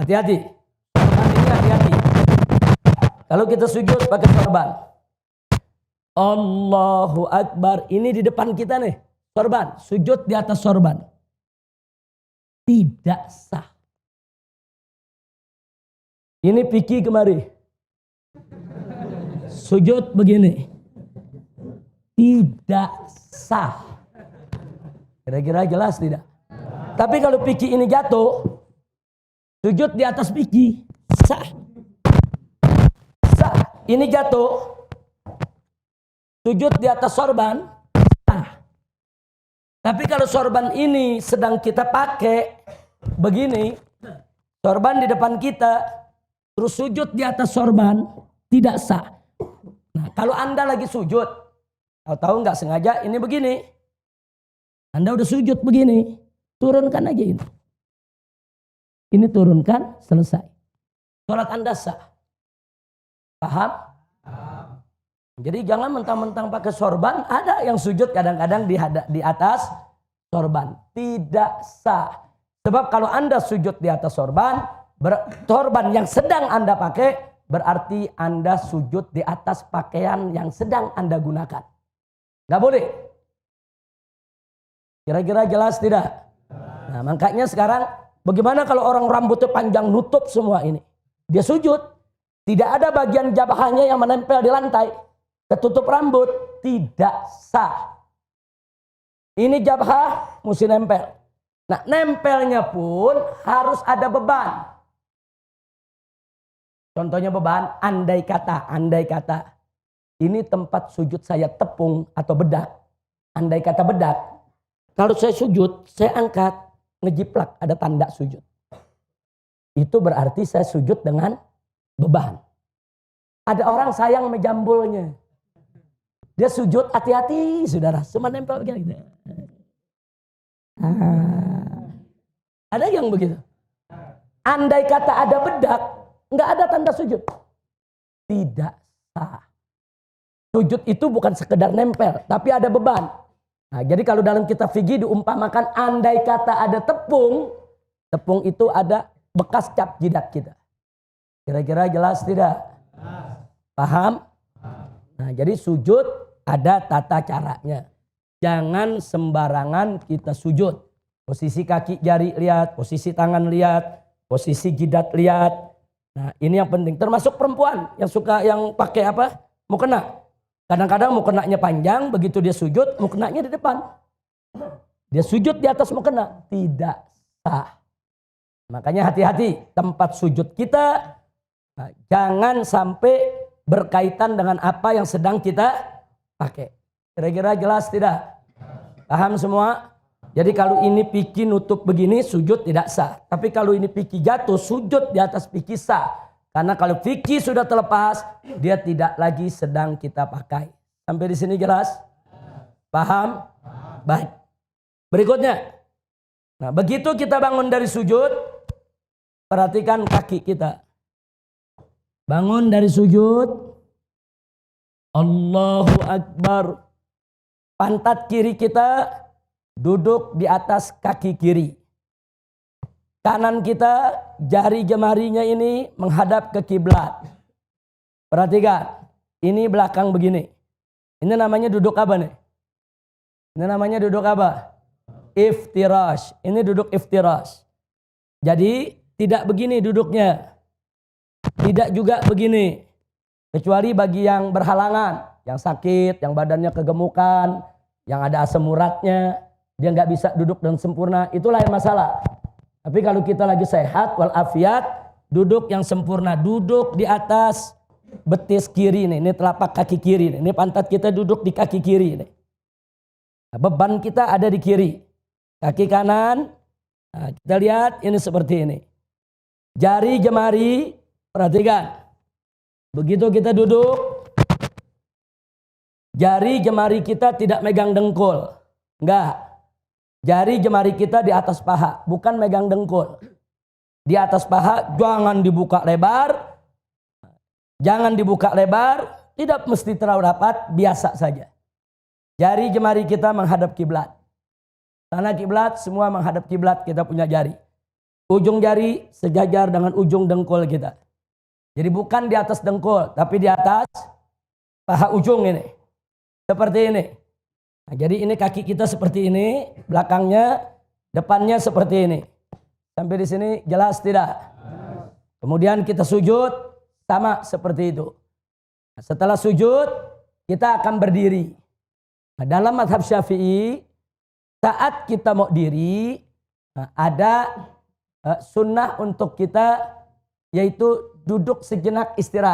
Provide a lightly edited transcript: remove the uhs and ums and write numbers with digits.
Hati-hati. Sorban ini hati-hati. Kalau kita sujud pakai sorban. Allahu Akbar. Ini di depan kita nih. Sorban. Sujud di atas sorban. Tidak sah. Ini Piki kemari. Sujud begini. Tidak sah. Kira-kira jelas tidak? Tapi kalau Piki ini jatuh. Sujud di atas Piki. Sah. Sah. Ini jatuh. Sujud di atas sorban. Sah. Tapi kalau sorban ini sedang kita pakai. Begini. Sorban di depan kita. Terus sujud di atas sorban. Tidak sah. Nah, kalau Anda lagi sujud. Tahu-tahu nggak sengaja ini begini. Anda udah sujud begini. Turunkan aja ini. Ini turunkan, selesai. Sholat Anda sah. Paham? Jadi jangan mentang-mentang pakai sorban. Ada yang sujud kadang-kadang di atas sorban. Tidak sah. Sebab kalau Anda sujud di atas sorban. Sorban yang sedang Anda pakai. Berarti Anda sujud di atas pakaian yang sedang Anda gunakan. Gak boleh. Kira-kira jelas tidak? Nah, makanya sekarang. Bagaimana kalau orang rambutnya panjang nutup semua ini? Dia sujud. Tidak ada bagian jabahnya yang menempel di lantai. Ketutup rambut. Tidak sah. Ini jabah mesti nempel. Nah, nempelnya pun harus ada beban. Contohnya beban. Andai kata. Ini tempat sujud saya tepung atau bedak. Andai kata bedak. Kalau saya sujud, saya angkat. Ngejiplak, ada tanda sujud. Itu berarti saya sujud dengan beban. Ada orang sayang menjambulnya. Dia sujud hati-hati, saudara. Cuma nempel begini. Ada yang begitu. Andai kata ada bedak, nggak ada tanda sujud. Tidak sah. Sujud itu bukan sekedar nempel, tapi ada beban. Nah, jadi kalau dalam kitab fikih diumpamakan andai kata ada tepung, tepung itu ada bekas cap jidat kita. Kira-kira jelas tidak? Paham? Nah, jadi sujud ada tata caranya. Jangan sembarangan kita sujud. Posisi kaki jari lihat, posisi tangan lihat, posisi jidat lihat. Nah, ini yang penting. Termasuk perempuan yang suka yang pakai apa? Mukena. Kadang-kadang mukenanya panjang, begitu dia sujud, mukenanya di depan. Dia sujud di atas mukena. Tidak sah. Makanya hati-hati tempat sujud kita. Nah, jangan sampai berkaitan dengan apa yang sedang kita pakai. Kira-kira jelas tidak? Paham semua? Jadi kalau ini Piki nutup begini, sujud tidak sah. Tapi kalau ini Piki jatuh, sujud di atas Piki sah. Karena kalau fikih sudah terlepas, dia tidak lagi sedang kita pakai. Sampai di sini jelas? Paham? Baik. Berikutnya. Nah, begitu kita bangun dari sujud, perhatikan kaki kita. Bangun dari sujud. Allahu Akbar. Pantat kiri kita duduk di atas kaki kiri. Kanan kita, jari jemarinya ini menghadap ke kiblat. Perhatikan, ini belakang begini. Ini namanya duduk apa nih? Ini namanya duduk apa? Iftirash. Ini duduk iftirash. Jadi tidak begini duduknya. Tidak juga begini. Kecuali bagi yang berhalangan, yang sakit, yang badannya kegemukan, yang ada asam uratnya, dia nggak bisa duduk dengan sempurna, itu lain masalah. Tapi kalau kita lagi sehat walafiat, duduk yang sempurna, duduk di atas betis kiri nih, ini telapak kaki kiri nih, ini pantat kita duduk di kaki kiri nih. Nah, beban kita ada di kiri, kaki kanan. Nah, kita lihat ini seperti ini. Jari jemari, perhatikan. Begitu kita duduk, jari jemari kita tidak megang dengkul, enggak. Jari jemari kita di atas paha, bukan megang dengkul. Di atas paha, jangan dibuka lebar. Jangan dibuka lebar, tidak mesti terlalu rapat, biasa saja. Jari jemari kita menghadap kiblat. Tanah kiblat, semua menghadap kiblat, kita punya jari. ujung jari sejajar dengan ujung dengkul kita. Jadi bukan di atas dengkul, tapi di atas paha ujung ini. Seperti ini. Nah, jadi ini kaki kita seperti ini, belakangnya, depannya seperti ini. Sampai di sini jelas tidak? Kemudian kita sujud sama seperti itu. Nah, setelah sujud kita akan berdiri. Nah, dalam mazhab Syafi'i saat kita mau diri ada sunnah untuk kita yaitu duduk sejenak istirahat.